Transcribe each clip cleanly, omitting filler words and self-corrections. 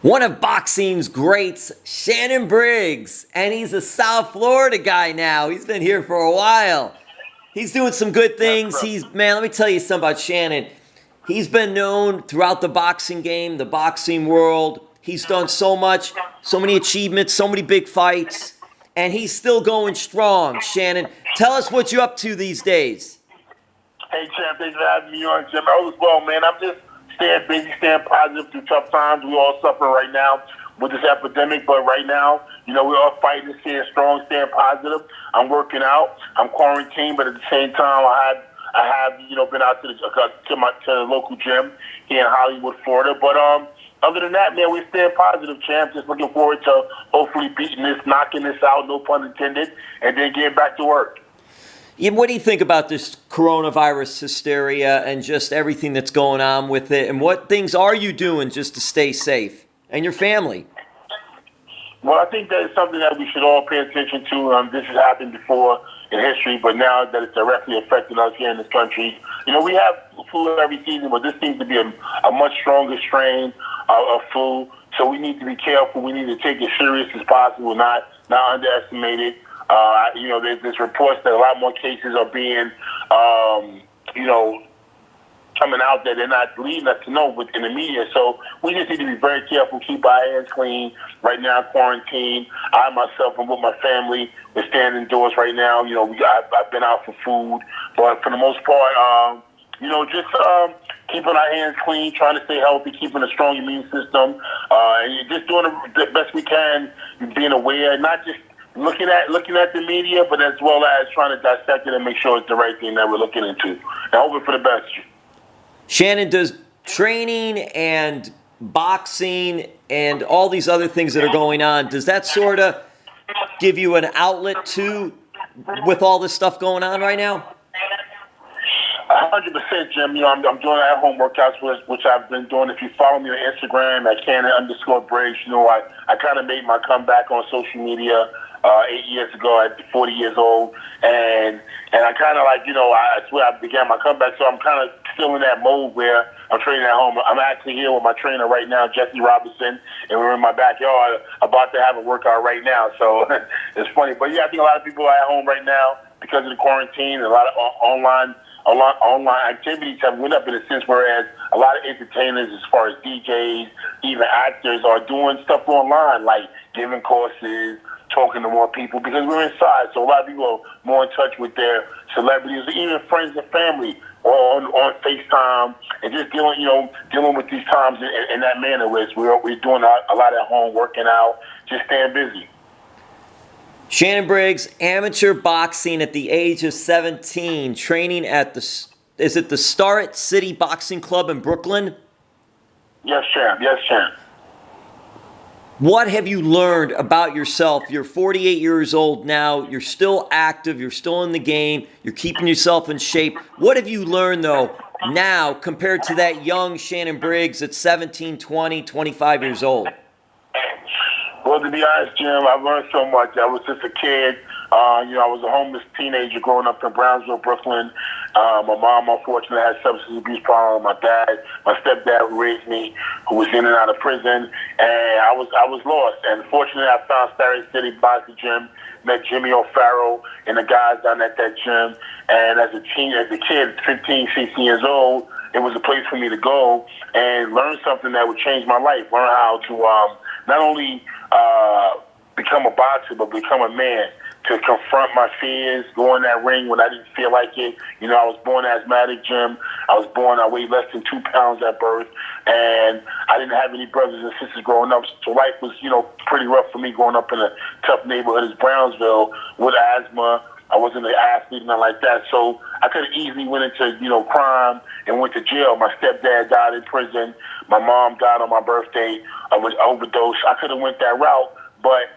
One of boxing's greats, Shannon Briggs, and he's a South Florida guy now. He's been here for a while. He's doing some good things. Man, let me tell you something about Shannon. He's been known throughout the boxing game, the boxing world. He's done so much, so many achievements, so many big fights, and he's still going strong. Shannon, tell us what you're up to these days. Hey, champ, thanks for having me on, Jim. All is well, man. I'm just staying busy, staying positive through tough times. We're all suffering right now with this epidemic, but right now, we're all fighting, staying strong, staying positive. I'm working out. I'm quarantined, but at the same time, I have been out to the local gym here in Hollywood, Florida. But other than that, man, we're staying positive, champ. Just looking forward to hopefully beating this, knocking this out, no pun intended, and then getting back to work. Yeah, what do you think about this coronavirus hysteria and just everything that's going on with it? And what things are you doing just to stay safe and your family? Well, I think that is something that we should all pay attention to. This has happened before in history, but now that it's directly affecting us here in this country, we have flu every season, but this seems to be a much stronger strain of flu. So we need to be careful. We need to take it serious as possible, not underestimate it. There's reports that a lot more cases are being, coming out that they're not leading us to know within the media. So we just need to be very careful, keep our hands clean. Right now, quarantine. I myself am with my family. We're staying indoors right now. I've been out for food, but for the most part, just keeping our hands clean, trying to stay healthy, keeping a strong immune system, and just doing the best we can, being aware, not just looking at the media, but as well as trying to dissect it and make sure it's the right thing that we're looking into. And hoping for the best. Shannon, does training and boxing and all these other things that are going on, does that sort of give you an outlet too with all this stuff going on right now? 100%, Jim. I'm doing at-home workouts, which I've been doing. If you follow me on Instagram at Cannon_Briggs, I kind of made my comeback on social media 8 years ago at 40 years old, and I kind of that's where I began my comeback. So I'm kind of still in that mode where I'm training at home. I'm actually here with my trainer right now, Jessie Robinson, and we're in my backyard about to have a workout right now. So it's funny, but yeah, I think a lot of people are at home right now because of the quarantine. And a lot of online activities have went up in a sense, whereas a lot of entertainers, as far as DJs, even actors, are doing stuff online, like giving courses, talking to more people, because we're inside. So a lot of people are more in touch with their celebrities, even friends and family, on FaceTime, and just dealing with these times in that manner. Where we're doing a lot at home, working out, just staying busy. Shannon Briggs, amateur boxing at the age of 17, training at the Starrett City Boxing Club in Brooklyn? Yes, champ. Yes, champ. What have you learned about yourself? You're 48 years old now. You're still active. You're still in the game. You're keeping yourself in shape. What have you learned, though, now compared to that young Shannon Briggs at 17, 20, 25 years old? Well, to be honest, Jim, I've learned so much. I was just a kid. I was a homeless teenager growing up in Brownsville, Brooklyn. My mom, unfortunately, had substance abuse problems. My stepdad who raised me, who was in and out of prison, and I was lost. And fortunately, I found Starrett City Boxing Gym, met Jimmy O'Farrell and the guys down at that gym. And as a kid, 15, 16 years old, it was a place for me to go and learn something that would change my life. Learn how to not only become a boxer, but become a man, to confront my fears, go in that ring when I didn't feel like it. I was born asthmatic, Jim. I weighed less than 2 pounds at birth, and I didn't have any brothers and sisters growing up. So life was, pretty rough for me growing up in a tough neighborhood as Brownsville with asthma. I wasn't an athlete, nothing like that. So I could have easily went into, crime and went to jail. My stepdad died in prison. My mom died on my birthday of an overdose. I could have went that route, but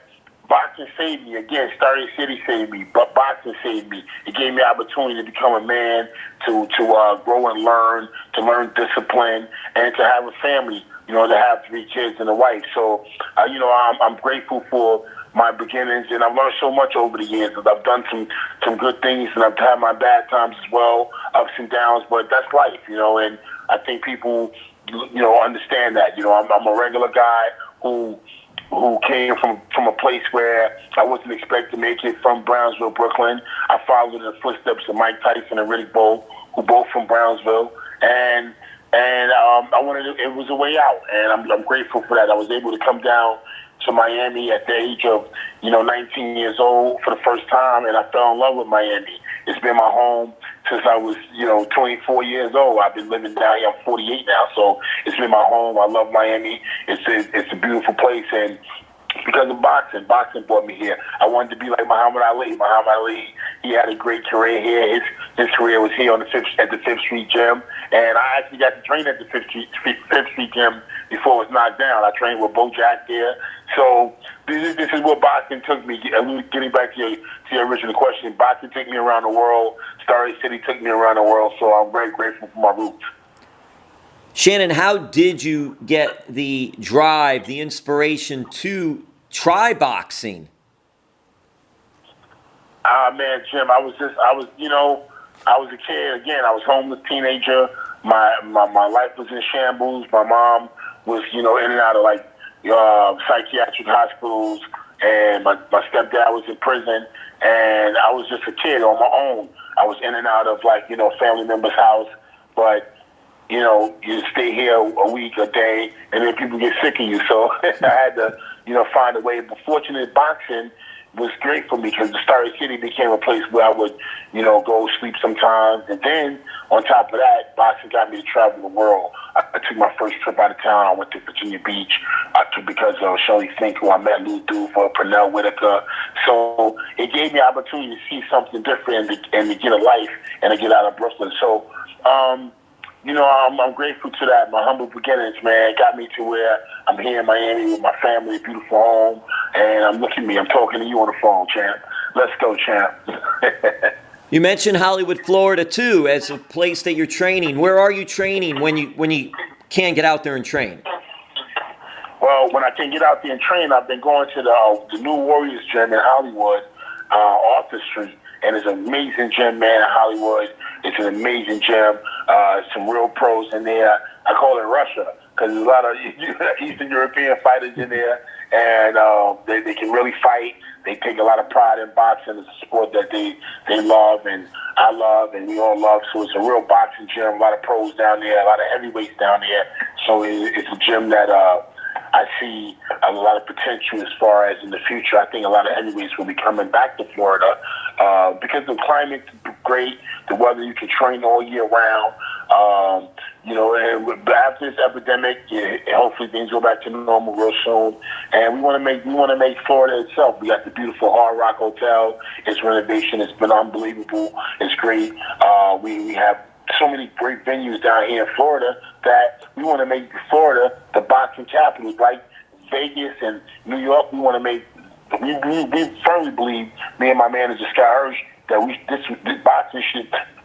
boxing saved me. Again, Starrett City saved me, but boxing saved me. It gave me the opportunity to become a man, to grow and learn, to learn discipline, and to have a family, to have 3 kids and a wife. So, I'm grateful for my beginnings, and I've learned so much over the years. I've done some good things, and I've had my bad times as well, ups and downs, but that's life, and I think people, understand that. I'm a regular guy who came from a place where I wasn't expected to make it, from Brownsville, Brooklyn. I followed in the footsteps of Mike Tyson and Riddick Bowe, who both from Brownsville, and I wanted to, it was a way out, and I'm grateful for that. I was able to come down to Miami at the age of 19 years old for the first time, and I fell in love with Miami. It's been my home since I was 24 years old. I've been living down here. I'm 48 now, so it's been my home. I love Miami. It's a beautiful place, and because of boxing brought me here. I wanted to be like Muhammad Ali. Muhammad Ali, he had a great career here. His career was here at the Fifth Street Gym, and I actually got to train at the Fifth Street Gym before it was knocked down. I trained with Bo Jack there. So this is what boxing took me. Getting back to your original question, boxing took me around the world. Starrett City took me around the world, so I'm very grateful for my roots. Shannon, how did you get the drive, the inspiration to try boxing? Man, Jim, I was a kid. Again, I was a homeless teenager. My life was in shambles. My mom was, in and out of psychiatric hospitals, and my stepdad was in prison, and I was just a kid on my own. I was in and out of family members' house, but you stay here a week, a day, and then people get sick of you. So I had to, find a way. But fortunately, boxing was great for me because the Starrett City became a place where I would, go sleep sometimes. And then on top of that, boxing got me to travel the world. I took my first trip out of town. I went to Virginia Beach. I took because of Shirley Fink, who I met, Lou Duva, Pernell Whitaker. So it gave me an opportunity to see something different and to get a life and to get out of Brooklyn. So, I'm grateful to that. My humble beginnings, man, got me to where I'm here in Miami with my family, a beautiful home, and look at me. I'm talking to you on the phone, champ. Let's go, champ. You mentioned Hollywood, Florida, too, as a place that you're training. Where are you training when you can't get out there and train? Well, when I can get out there and train, I've been going to the New Warriors Gym in Hollywood, Arthur Street. And it's an amazing gym, man, in Hollywood. It's an amazing gym. Some real pros in there. I call it Russia because there's a lot of Eastern European fighters in there, and they can really fight. They take a lot of pride in boxing. It's a sport that they love, and I love, and we all love. So it's a real boxing gym. A lot of pros down there, a lot of heavyweights down there. So it's a gym that I see a lot of potential as far as in the future. I think a lot of heavyweights will be coming back to Florida because the climate's great, the weather, you can train all year round. And after this epidemic, hopefully things go back to normal real soon. And we want to make Florida itself. We got the beautiful Hard Rock Hotel. Its renovation has been unbelievable. It's great. We have so many great venues down here in Florida that we want to make Florida the boxing capital, like Vegas and New York. We want to make. We firmly believe, me and my manager Scott Hersh, that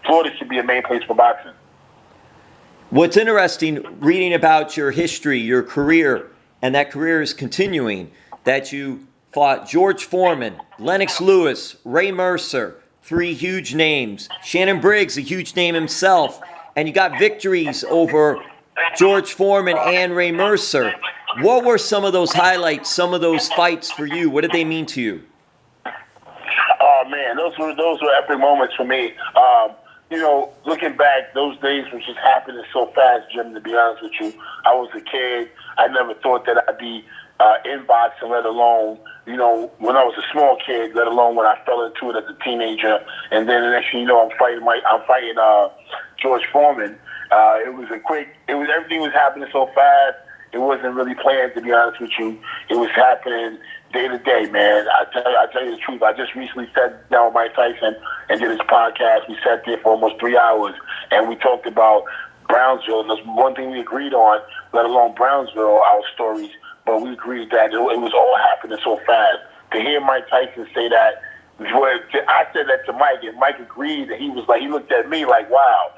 Florida should be a main place for boxing. What's interesting, reading about your history, your career, and that career is continuing, that you fought George Foreman, Lennox Lewis, Ray Mercer, 3 huge names, Shannon Briggs, a huge name himself, and you got victories over George Foreman and Ray Mercer. What were some of those highlights, some of those fights for you? What did they mean to you? Oh, man, those were epic moments for me. Looking back, those days were just happening so fast, Jim, to be honest with you. I was a kid. I never thought that I'd be in boxing, let alone, when I was a small kid, let alone when I fell into it as a teenager. And then the next thing you know, I'm fighting George Foreman. Everything was happening so fast. It wasn't really planned, to be honest with you. It was happening day to day, man. I tell you the truth. I just recently sat down with Mike Tyson and did his podcast. We sat there for almost 3 hours, and we talked about Brownsville. And there's one thing we agreed on, let alone Brownsville, our stories, but we agreed that it was all happening so fast. To hear Mike Tyson say that, I said that to Mike, and Mike agreed, and he looked at me like, wow,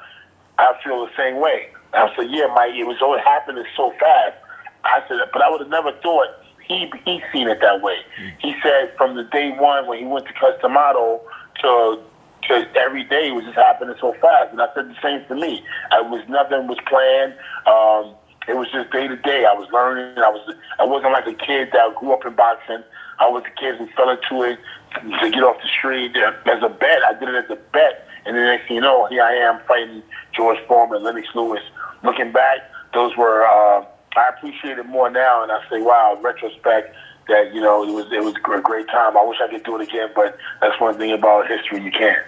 I feel the same way. I said, yeah, Mike, it was all happening so fast. I said, but I would have never thought he seen it that way. He said from the day one when he went to Customado to every day, it was just happening so fast. And I said the same for me. Nothing was planned. it was just day to day. I was learning. I wasn't like a kid that grew up in boxing. I was a kid who fell into it to get off the street as a bet. I did it as a bet, and then next thing you know, here I am fighting George Foreman, Lennox Lewis. Looking back, those were I appreciate it more now, and I say, wow, in retrospect, that it was a great time. I wish I could do it again, but that's one thing about history, you can't.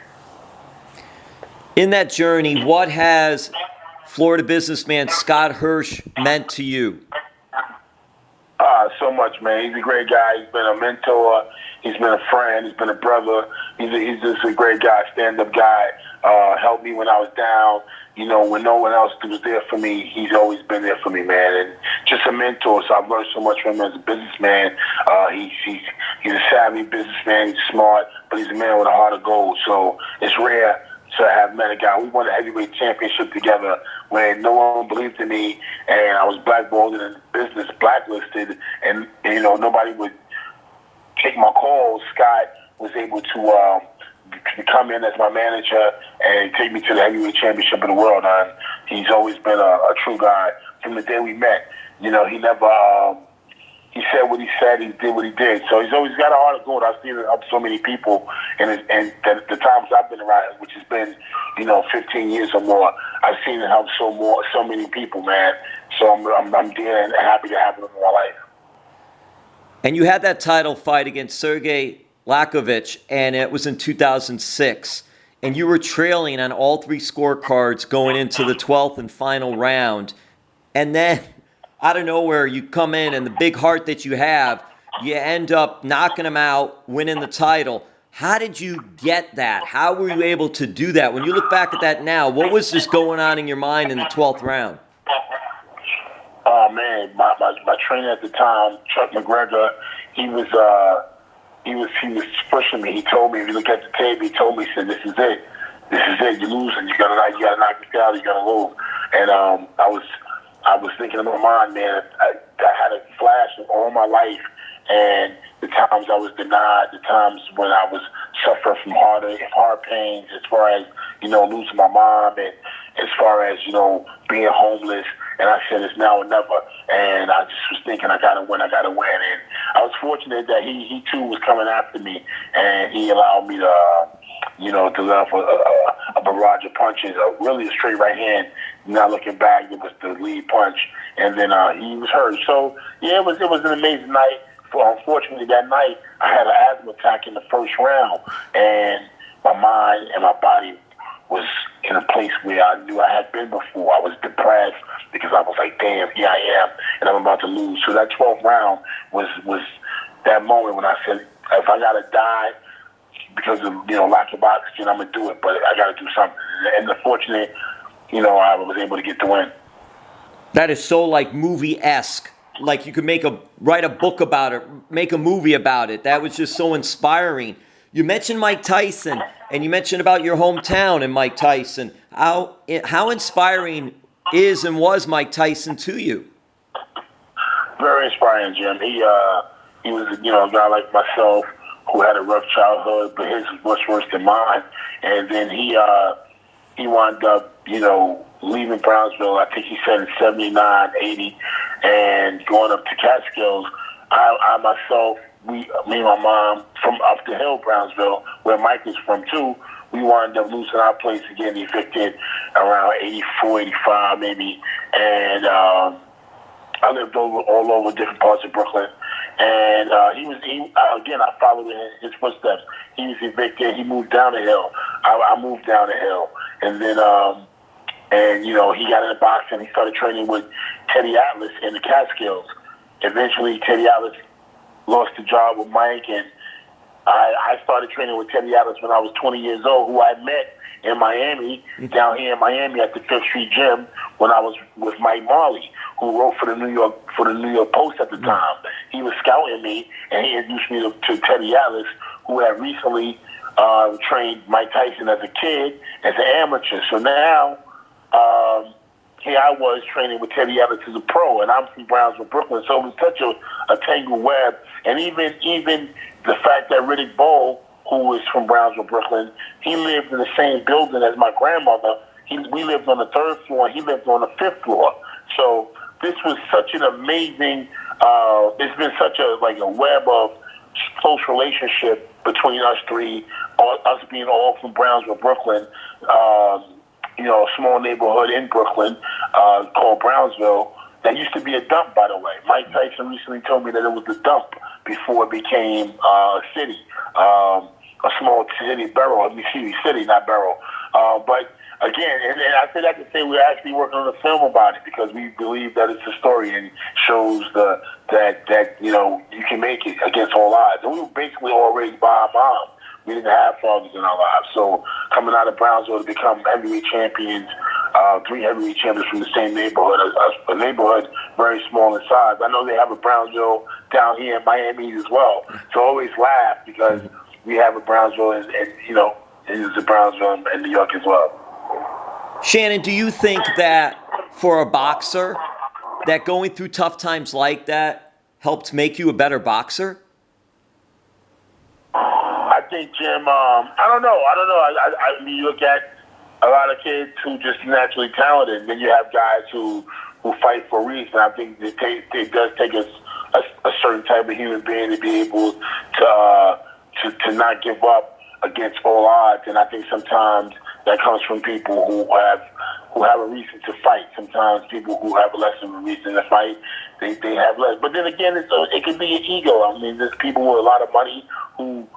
In that journey, what has Florida businessman Scott Hersh meant to you? So much, man. He's a great guy. He's been a mentor. He's been a friend. He's been a brother. He's just a great guy, stand-up guy. Helped me when I was down. When no one else was there for me, he's always been there for me, man. And just a mentor. So I've learned so much from him as a businessman. He's a savvy businessman. He's smart, but he's a man with a heart of gold. So it's rare to have met a guy. We won a heavyweight championship together when no one believed in me, and I was blackballed in business, blacklisted, and nobody would take my calls. Scott was able to come in as my manager and take me to the heavyweight championship of the world. And he's always been a true guy from the day we met. He never. He said what he said. He did what he did. So he's always got a heart of gold. I've seen it help so many people, and the times I've been around, which has been 15 years or more, I've seen it help so many people, man. So I'm dear and happy to have him in my life. And you had that title fight against Sergey Lack of Ich, and it was in 2006. And you were trailing on all three scorecards going into the 12th and final round. And then, out of nowhere, you come in, and the big heart that you have, you end up knocking him out, winning the title. How did you get that? How were you able to do that? When you look back at that now, what was just going on in your mind in the 12th round? Oh, man, my trainer at the time, Chuck McGregor, he was pushing me. He told me, if you look at the tape, he told me, he said, this is it. This is it. You're losing. You gotta knock this out. You gotta lose. And I was thinking in my mind, man, I had a flash of all my life, and the times I was denied, the times when I was suffering from heart pains, as far as, losing my mom, and as far as, being homeless. And I said, it's now or never. And I just was thinking, I gotta win. And I was fortunate that he too was coming after me, and he allowed me to, to let off a barrage of punches, really a straight right hand. Now looking back, it was the lead punch, and then he was hurt. So yeah, it was an amazing night. Unfortunately, that night I had an asthma attack in the first round, and my mind and my body was in a place where I knew I had been before. I was depressed because I was like, damn, here I am, and I'm about to lose. So that 12th round was that moment when I said, if I gotta die because of lack of oxygen, I'm gonna do it, but I gotta do something. And unfortunately, I was able to get the win. That is so like movie-esque. Like you could write a book about it, make a movie about it. That was just so inspiring. You mentioned Mike Tyson, and you mentioned about your hometown and Mike Tyson. How inspiring is and was Mike Tyson to you? Very inspiring, Jim. He was a guy like myself who had a rough childhood, but his was much worse than mine. And then he wound up, leaving Brownsville, I think he said in 79, 80, and going up to Catskills. I myself, me and my mom, from up the hill, Brownsville, where Mike is from too, we wound up losing our place and getting evicted around 84, 85 maybe. And I lived all over different parts of Brooklyn. And again, I followed in his footsteps. He was evicted. He moved down the hill. I moved down the hill. And then, he got into boxing. He started training with Teddy Atlas in the Catskills. Eventually, Teddy Atlas lost the job with Mike, and I started training with Teddy Atlas when I was 20 years old, who I met in Miami, down here in Miami at the Fifth Street Gym when I was with Mike Marley, who wrote for the New York Post at the time. He was scouting me, and he introduced me to Teddy Atlas, who had recently trained Mike Tyson as a kid, as an amateur. So now, here I was training with Teddy Atlas as a pro, and I'm from Brownsville, Brooklyn. So it was such a tangled web. And even the fact that Riddick Bowe, who was from Brownsville, Brooklyn, he lived in the same building as my grandmother. We lived on the 3rd floor, and he lived on the 5th floor. So this was such an amazing. It's been such a web of close relationship between us three, us being all from Brownsville, Brooklyn. A small neighborhood in Brooklyn called Brownsville. That used to be a dump, by the way. Mike Tyson recently told me that it was the dump before it became a city, a small city, city, not borough. But again, and I say that to say we're actually working on a film about it because we believe that it's a story and shows that you can make it against all odds. And we were basically all raised by our mom. We didn't have fathers in our lives. So coming out of Brownsville to become heavyweight champions, 3 heavyweight champions from the same neighborhood, a neighborhood very small in size. I know they have a Brownsville down here in Miami as well. So I always laugh because we have a Brownsville and there's a Brownsville in New York as well. Shannon, do you think that for a boxer, that going through tough times like that helped make you a better boxer? I think, Jim, I don't know. I mean, you look at a lot of kids who just naturally talented, and then you have guys who fight for a reason. I think it does take a certain type of human being to be able to not give up against all odds, and I think sometimes that comes from people who have a reason to fight. Sometimes people who have less of a reason to fight, they have less. But then again, it could be an ego. I mean, there's people with a lot of money who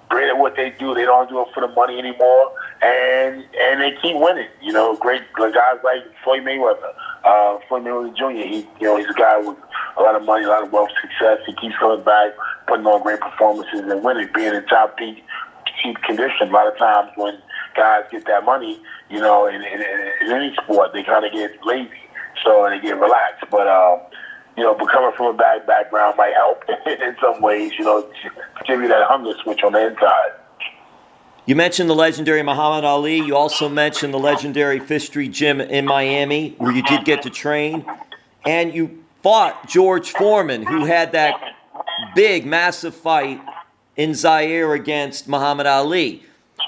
great at what they do. They don't do it for the money anymore, and they keep winning. Great guys like Floyd Mayweather. Floyd Mayweather Jr. He's a guy with a lot of money, a lot of wealth, success. He keeps coming back, putting on great performances and winning, being in top peak condition. A lot of times when guys get that money, in any sport, they kind of get lazy, so they get relaxed. But but coming from a bad background might help in some ways, give you that hunger switch on the inside. You mentioned the legendary Muhammad Ali. You also mentioned the legendary Fifth Street Gym in Miami, where you did get to train. And you fought George Foreman, who had that big, massive fight in Zaire against Muhammad Ali.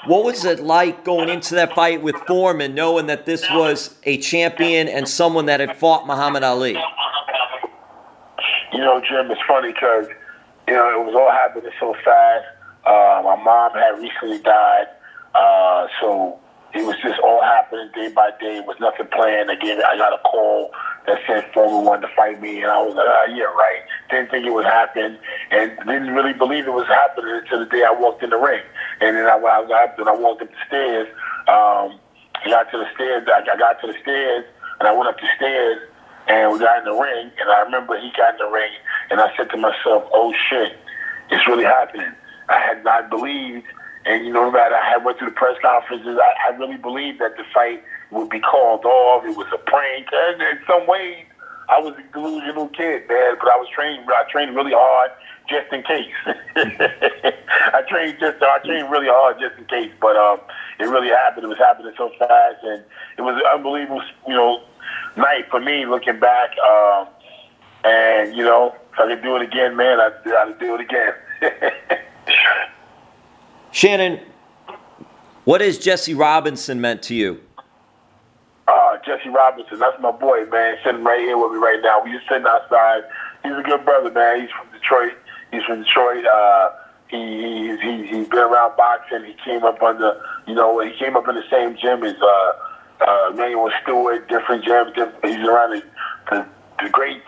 What was it like going into that fight with Foreman, knowing that this was a champion and someone that had fought Muhammad Ali? Jim, it's funny because, it was all happening so fast. My mom had recently died, so it was just all happening day by day. It was nothing planned. Again, I got a call that said Foreman wanted to fight me, and I was like, yeah, right. Didn't think it would happen, and didn't really believe it was happening until the day I walked in the ring. And then I walked up the stairs. I got to the stairs, and I went up the stairs, and we got in the ring, and I remember he got in the ring, and I said to myself, oh, shit, it's really happening. I had not believed, and that I had went through the press conferences. I really believed that the fight would be called off. It was a prank. And in some ways, I was a delusional kid, man, but I trained really hard just in case. I trained really hard just in case, but it really happened. It was happening so fast, and it was an unbelievable, night for me looking back. And if I could do it again, man, I'd do it again. Shannon, what has Jessie Robinson meant to you? Jessie Robinson, that's my boy, man, sitting right here with me right now. We just sitting outside. He's a good brother, man. He's from Detroit. He's been around boxing. He came up under, he came up in the same gym as Manuel Stewart, different gyms. He's around the great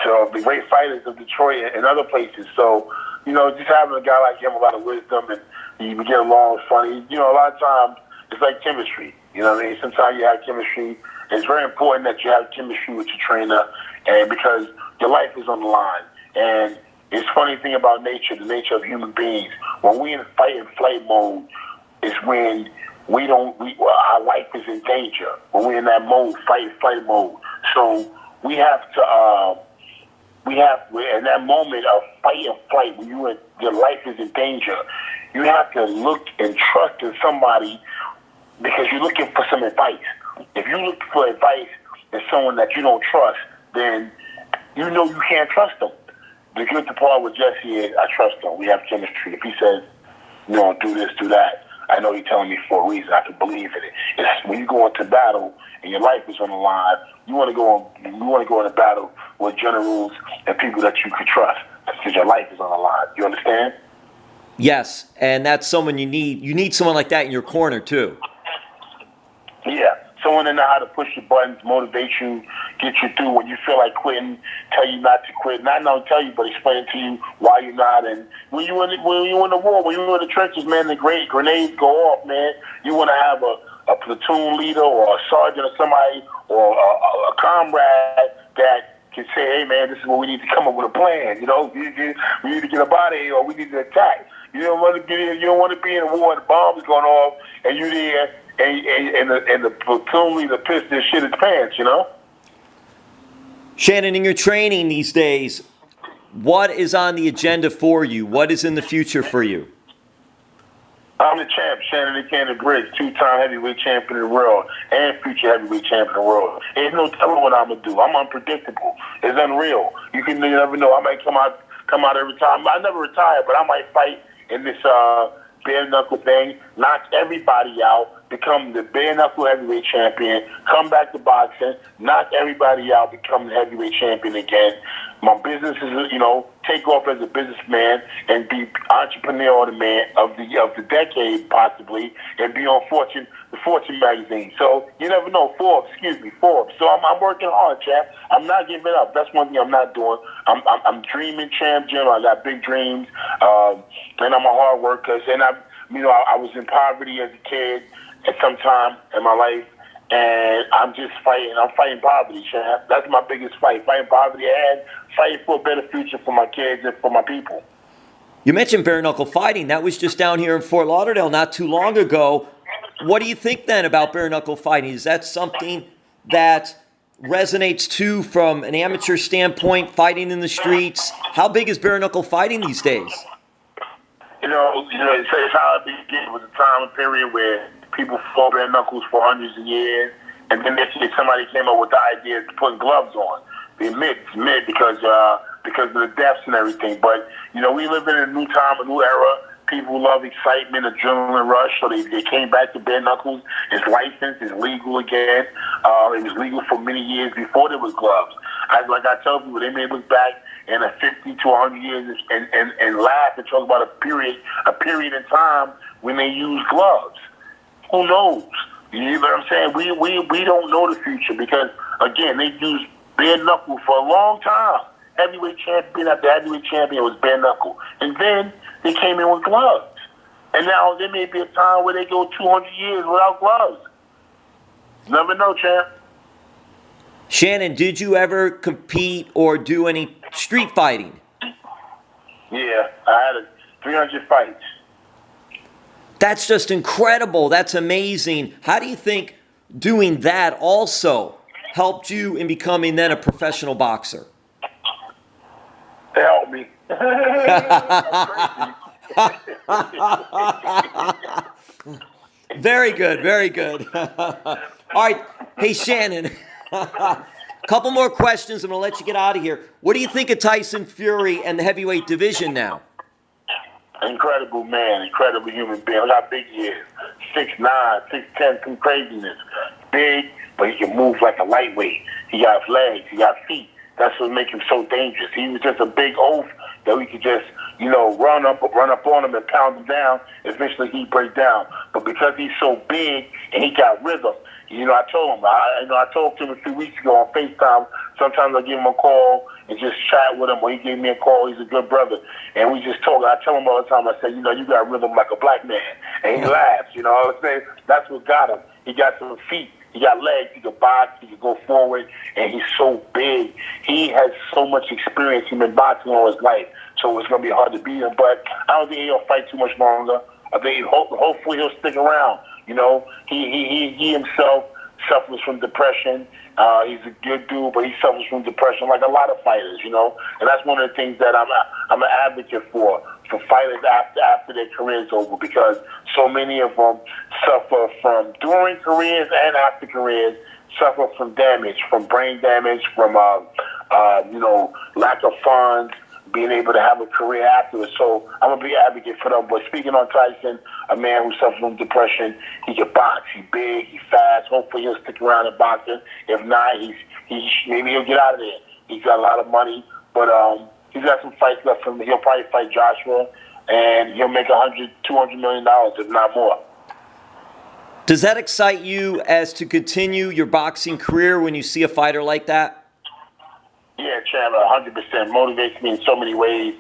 fighters of Detroit and other places. So, just having a guy like him, a lot of wisdom, and you get along funny. A lot of times it's like chemistry. Sometimes you have chemistry. It's very important that you have chemistry with your trainer, and because your life is on the line. And it's funny thing about nature, the nature of human beings. When we in fight and flight mode, is when our life is in danger. When we're in that mode, fight and flight mode. So we have to. We're in that moment of fight and flight, when your life is in danger, you have to look and trust in somebody because you're looking for some advice. If you look for advice in someone that you don't trust, then you can't trust them. The good part with Jessie is I trust him. We have chemistry. If he says, do this, do that, I know you're telling me for a reason. I can believe in it. It's when you go into battle and your life is on the line, you want to go into battle with generals and people that you could trust because your life is on the line. You understand? Yes, and that's someone you need. You need someone like that in your corner too. Yeah. Someone that know how to push your buttons, motivate you, get you through when you feel like quitting, tell you not to quit. Not only tell you, but explain to you why you're not. And when you in the war, when you're in the trenches, man, the great grenades go off, man. You want to have a platoon leader or a sergeant or somebody or a comrade that can say, hey, man, this is what we need to come up with a plan. You know, we need to get up out of here or we need to attack. You don't want to get in. You don't want to be in a war and the bombs going off and you're there and the platoon leader pissed their shit his pants. You know. Shannon, in your training these days, what is on the agenda for you? What is in the future for you? I'm the champ, Shannon Briggs, 2-time heavyweight champion of the world and future heavyweight champion of the world. There's no telling what I'm gonna do. I'm unpredictable. It's unreal. You never know. I might come out every time. I never retire, but I might fight in this bare knuckle thing, knock everybody out, become the bare knuckle heavyweight champion, come back to boxing, knock everybody out, become the heavyweight champion again. My business is, take off as a businessman and be entrepreneur of the decade possibly, and be on the Fortune magazine. So you never know. Forbes. So I'm working hard, champ. I'm not giving up. That's one thing I'm not doing. I'm dreaming, champ, Jim. I got big dreams, and I'm a hard worker. And I was in poverty as a kid at some time in my life. And I'm just fighting. I'm fighting poverty, champ. That's my biggest fight. Fighting poverty and fighting for a better future for my kids and for my people. You mentioned bare knuckle fighting. That was just down here in Fort Lauderdale not too long ago. What do you think then about bare knuckle fighting? Is that something that resonates too from an amateur standpoint, fighting in the streets? How big is bare knuckle fighting these days? It's how it began. It was a time and period where people fought bare knuckles for hundreds of years, and then somebody came up with the idea of putting gloves on. The mitts because of the deaths and everything. But we live in a new time, a new era. People love excitement, adrenaline rush, so they came back to bare knuckles. It's licensed, it's legal again. It was legal for many years before there was gloves. Like I tell people, they may look back in 50 to 100 years and laugh and talk about a period in time when they used gloves. Who knows? You know what I'm saying? We don't know the future because, again, they used bare knuckle for a long time. Heavyweight champion after heavyweight champion was bare knuckle. And then they came in with gloves. And now there may be a time where they go 200 years without gloves. Never know, champ. Shannon, did you ever compete or do any street fighting? Yeah, I had 300 fights. That's just incredible. That's amazing. How do you think doing that also helped you in becoming then a professional boxer? It helped me. Very good, very good. All right. Hey, Shannon, couple more questions. I'm going to let you get out of here. What do you think of Tyson Fury and the heavyweight division now? Incredible man, incredible human being. I got big ears, 6'9", 6'10", some craziness. Big, but he can move like a lightweight. He got legs, he got feet. That's what makes him so dangerous. He was just a big oaf that we could just, run up on him and pound him down. Eventually he'd break down. But because he's so big and he got rhythm, I told him. I talked to him a few weeks ago on FaceTime. Sometimes I give him a call and just chat with him, or he gave me a call. He's a good brother. And we just talk. I tell him all the time, I say, you got rhythm like a black man. And he laughs, what I'm saying? That's what got him. He got some feet. He got legs. He can box. He can go forward. And he's so big. He has so much experience. He's been boxing all his life. So it's going to be hard to beat him. But I don't think he'll fight too much longer. I think hopefully he'll stick around. He himself suffers from depression. He's a good dude, but he suffers from depression like a lot of fighters, And that's one of the things that I'm an advocate for fighters after their career's over, because so many of them suffer from during careers and after careers, suffer from damage, from brain damage, from lack of funds, being able to have a career after it. So I'm a big advocate for them. But speaking on Tyson, a man who suffers from depression, he can box. He's big, he's fast. Hopefully he'll stick around in boxing. If not, maybe he'll get out of there. He's got a lot of money, but he's got some fights left for him. He'll probably fight Joshua, and he'll make $200 million, if not more. Does that excite you as to continue your boxing career when you see a fighter like that? Yeah, champ, 100%. Motivates me in so many ways.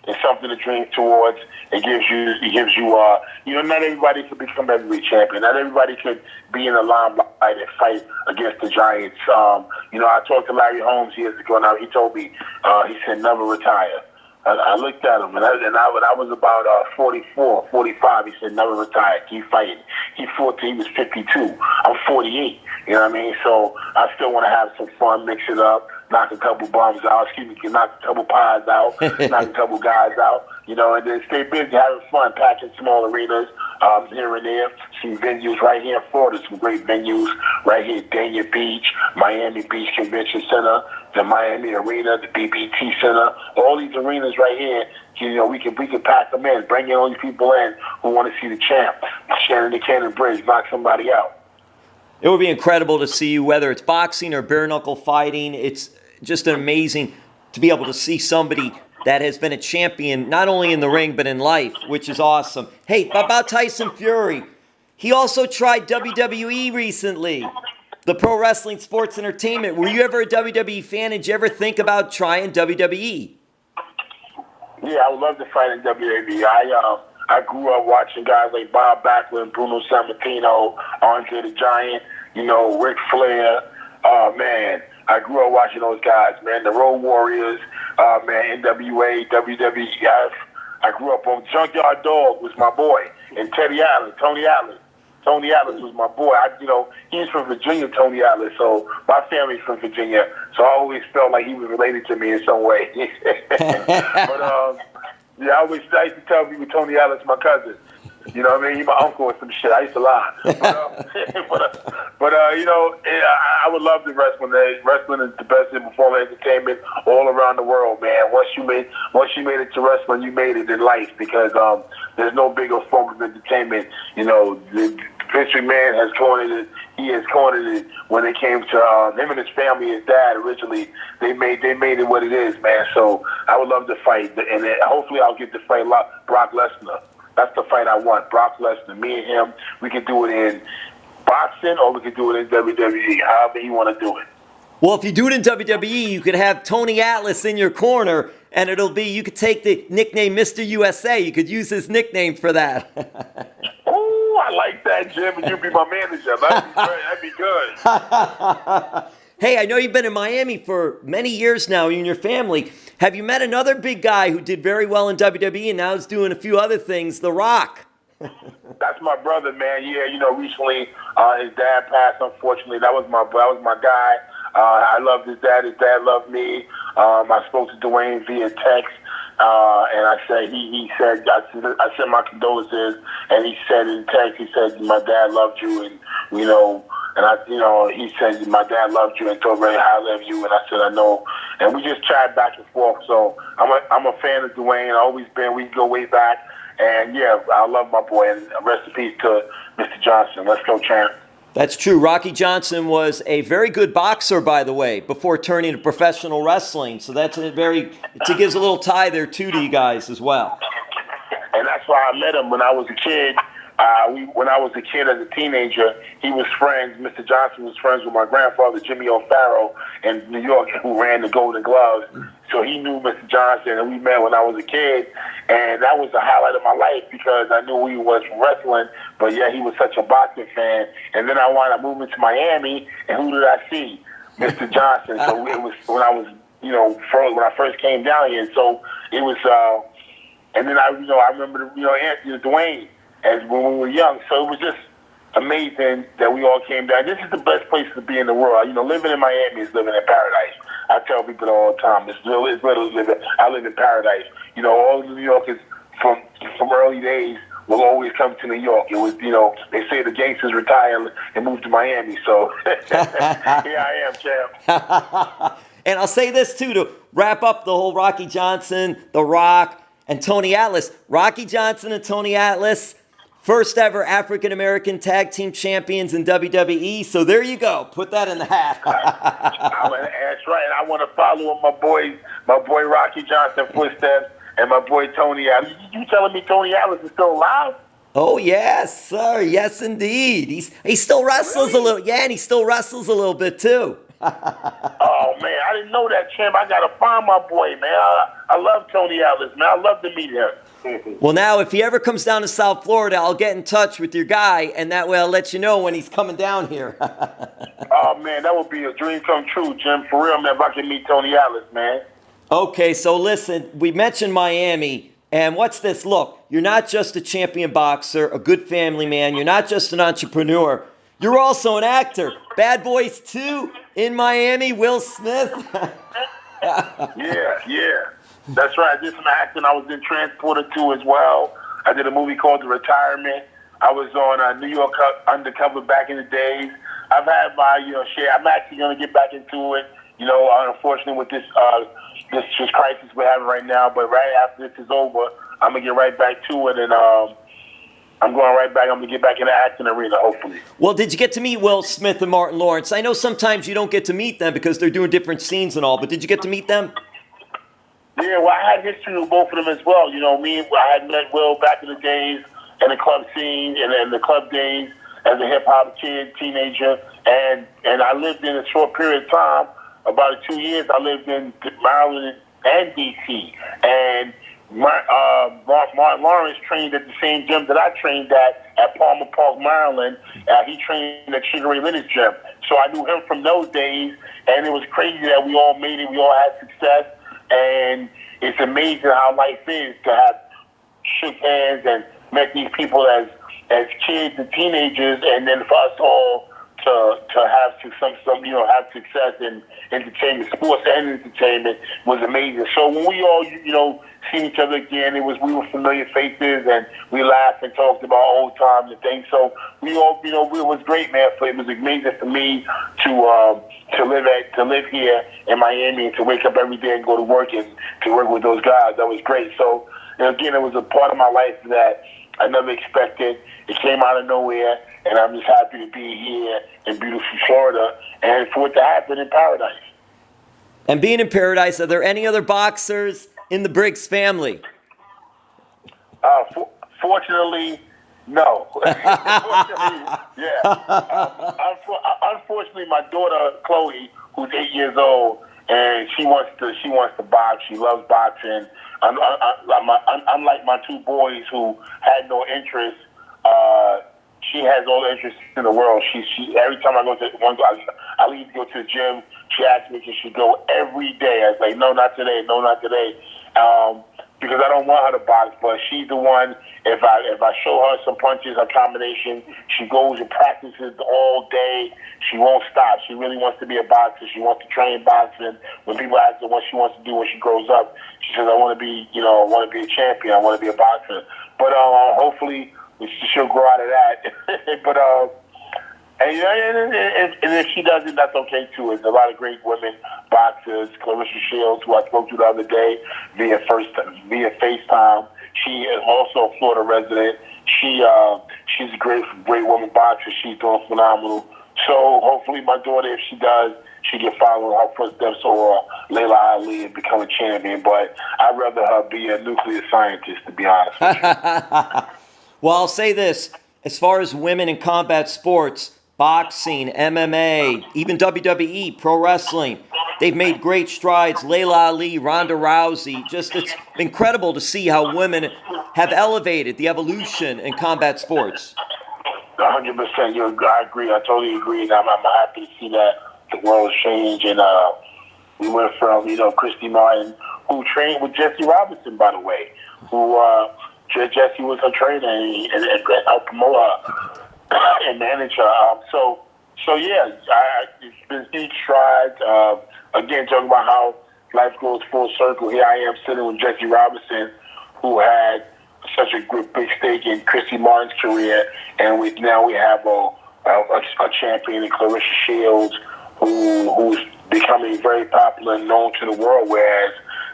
It's something to dream towards. It gives you, not everybody could become heavyweight champion. Not everybody could be in the limelight and fight against the giants. I talked to Larry Holmes years ago. Now he told me, he said, never retire. I looked at him, and I was about 44, 45. He said, never retire. Keep fighting. He fought till he was 52. I'm 48. You know what I mean? So I still want to have some fun, mix it up, knock a couple bums out, knock a couple pies out, knock a couple guys out, and then stay busy, having fun, packing small arenas here and there. Some venues right here in Florida, some great venues right here, Dania Beach, Miami Beach Convention Center, the Miami Arena, the BBT Center, all these arenas right here. We can pack them in, bring in all these people in who want to see the champ, Shannon Briggs, knock somebody out. It would be incredible to see you, whether it's boxing or bare-knuckle fighting. It's just amazing to be able to see somebody that has been a champion, not only in the ring, but in life, which is awesome. Hey, about Tyson Fury, he also tried WWE recently, the Pro Wrestling Sports Entertainment. Were you ever a WWE fan? Did you ever think about trying WWE? Yeah, I would love to fight in WWE. I grew up watching guys like Bob Backlund, Bruno Sammartino, Andre the Giant, Ric Flair. Man, I grew up watching those guys, man. The Road Warriors, NWA, WWF. I grew up on Junkyard Dog was my boy, and Tony Atlas. Tony Atlas was my boy. He's from Virginia, Tony Atlas, so my family's from Virginia, so I always felt like he was related to me in some way. But I used to tell people Tony Atlas my cousin. You know what I mean? He's my uncle or some shit. I used to lie. I would love to wrestle. Wrestling is the best form of entertainment all around the world, man. Once you made it to wrestling, you made it in life, because there's no bigger form of entertainment. Vince McMahon has coined it. He has coined it when it came to him and his family. His dad originally, they made it what it is, man. So I would love to fight, and hopefully I'll get to fight Brock Lesnar. That's the fight I want, Brock Lesnar. Me and him, we can do it in boxing or we can do it in WWE, however you want to do it. Well, if you do it in WWE, you could have Tony Atlas in your corner, and you could take the nickname Mr. USA. You could use his nickname for that. Oh, I like that, Jim, and you be my manager. That'd be good. Hey, I know you've been in Miami for many years now, you and your family. Have you met another big guy who did very well in WWE and now is doing a few other things, The Rock? That's my brother, man. Yeah, recently his dad passed, unfortunately. That was my guy. I loved his dad. His dad loved me. I spoke to Dwayne via text, and I sent my condolences, and he said in text, he said, my dad loved you, and he said, my dad loved you and told me I love you, and I said, I know. And we just chat back and forth. So I'm a fan of Dwayne. I've always been. We go way back. And, yeah, I love my boy. And rest in peace to Mr. Johnson. Let's go, champ. That's true. Rocky Johnson was a very good boxer, by the way, before turning to professional wrestling. So it gives a little tie there, too, to you guys as well. And that's why I met him when I was a kid. When I was a kid as a teenager, he was friends. Mr. Johnson was friends with my grandfather, Jimmy O'Farrell, in New York, who ran the Golden Gloves. So he knew Mr. Johnson, and we met when I was a kid. And that was the highlight of my life, because I knew who he was from wrestling, but yeah, he was such a boxing fan. And then I wound up moving to Miami, and who did I see? Mr. Johnson. So it was when I was, when I first came down here. So it was, and then I remember, Anthony, Dwayne, as when we were young. So it was just amazing that we all came down. This is the best place to be in the world. Living in Miami is living in paradise. I tell people all the time, it's literally living. I live in paradise. All the New Yorkers from early days will always come to New York. It was, they say the gangsters retire and move to Miami. So here I am, champ. And I'll say this, too, to wrap up the whole Rocky Johnson, The Rock, and Tony Atlas. Rocky Johnson and Tony Atlas, first ever African-American tag team champions in WWE. So there you go. Put that in the hat. That's right. I want to follow my boy Rocky Johnson footsteps and my boy Tony Atlas. You telling me Tony Atlas is still alive? Oh, yes, sir. Yes, indeed. He still wrestles a little. Yeah, and he still wrestles a little bit, too. Oh, man, I didn't know that, champ. I got to find my boy, man. I love Tony Atlas, man. I love to meet him. Well, now, if he ever comes down to South Florida, I'll get in touch with your guy, and that way I'll let you know when he's coming down here. Oh, man, that would be a dream come true, Jim. For real, man, if I can meet Tony Atlas, man. Okay, so listen, we mentioned Miami. And what's this? Look, you're not just a champion boxer, a good family man. You're not just an entrepreneur. You're also an actor. Bad Boys 2 in Miami, Will Smith. Yeah. That's right. I did some acting. I was in Transporter 2 as well. I did a movie called The Retirement. I was on New York Undercover back in the days. I've had my share. I'm actually going to get back into it. Unfortunately, with this crisis we're having right now. But right after this is over, I'm going to get right back to it. And I'm going right back. I'm going to get back in the acting arena, hopefully. Well, did you get to meet Will Smith and Martin Lawrence? I know sometimes you don't get to meet them because they're doing different scenes and all, but did you get to meet them? Yeah, well, I had history with both of them as well. I had met Will back in the days in the club scene and the club days as a hip-hop teenager. And I lived in a short period of time, about 2 years, I lived in Maryland and D.C. And Martin Lawrence trained at the same gym that I trained at Palmer Park, Maryland. He trained at Sugar Ray Leonard's gym. So I knew him from those days, and it was crazy that we all made it. We all had success, and it's amazing how life is to have shook hands and met these people as kids and teenagers, and then for us all to have have success in entertainment, sports and entertainment was amazing. So when we all seen each other again, we were familiar faces, and we laughed and talked about old times and things. So we all it was great, man. It was amazing for me to live here in Miami and to wake up every day and go to work and to work with those guys. That was great. So again, it was a part of my life that I never expected. It came out of nowhere, and I'm just happy to be here in beautiful Florida and for it to happen in paradise. And being in paradise, are there any other boxers in the Briggs family? Fortunately, no. Unfortunately, my daughter Chloe, who's 8 years old, and she wants to box. She loves boxing. Unlike my two boys who had no interest, she has all the interest in the world. She every time I go to I leave to go to the gym. She asks me if she go every day. I was like, no, not today. Because I don't want her to box, but she's the one. If I show her some punches, a combination, she goes and practices all day. She won't stop. She really wants to be a boxer. She wants to train boxing. When people ask her what she wants to do when she grows up, she says, I want to be a champion. I want to be a boxer. But hopefully she'll grow out of that. But and if she doesn't, that's okay too. There's a lot of great women boxers. Clarissa Shields, who I spoke to the other day via FaceTime. She is also a Florida resident. She's a great woman boxer. She's doing phenomenal. So hopefully my daughter, if she does, she can follow her footsteps or Layla Ali and become a champion. But I'd rather her be a nuclear scientist, to be honest with you. Well, I'll say this. As far as women in combat sports, boxing, MMA, even WWE, pro wrestling, they've made great strides. Layla Ali, Ronda Rousey, it's incredible to see how women have elevated the evolution in combat sports. 100%. I agree. I totally agree. And I'm happy to see that the world's changed. And we went from, Christy Martin, who trained with Jessie Robinson, by the way, who Jessie was her trainer and helped promote her and manage her. So yeah, it's been huge strides. Again, talking about how life goes full circle. Here I am sitting with Jessie Robinson, who had such a big stake in Christy Martin's career, and now we have a champion in Clarissa Shields, who's becoming very popular and known to the world, whereas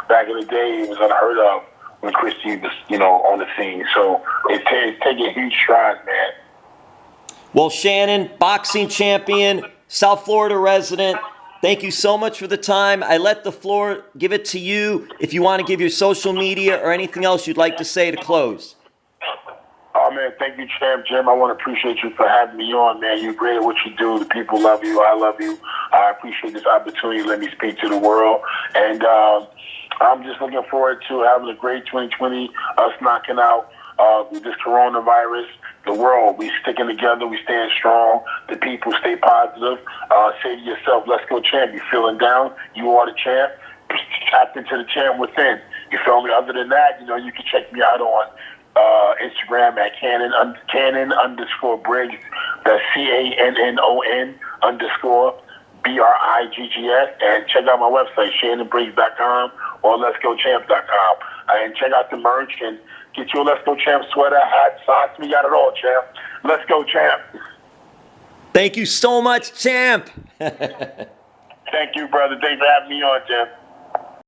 back in the day it was unheard of when Christy was, on the scene. So it's taking huge strides, man. Well, Shannon, boxing champion, South Florida resident, thank you so much for the time. I let the floor give it to you if you want to give your social media or anything else you'd like to say to close. Oh, man, thank you, Champ Jim. I want to appreciate you for having me on, man. You're great at what you do. The people love you. I love you. I appreciate this opportunity to let me speak to the world. And I'm just looking forward to having a great 2020, us knocking out this coronavirus. The world, we sticking together, we staying strong. The people stay positive. Say to yourself, let's go, champ. You feeling down? You are the champ. Tap into the champ within. You feel me? Other than that, you can check me out on Instagram at Cannon_Briggs. That's CANNON_BRIGGS. And check out my website, ShannonBriggs.com or Let'sGoChamp.com. And check out the merch and get you a Let's Go Champ sweater, hat, socks. We got it all, champ. Let's go, champ. Thank you so much, champ. Thank you, brother. Thanks for having me on, champ.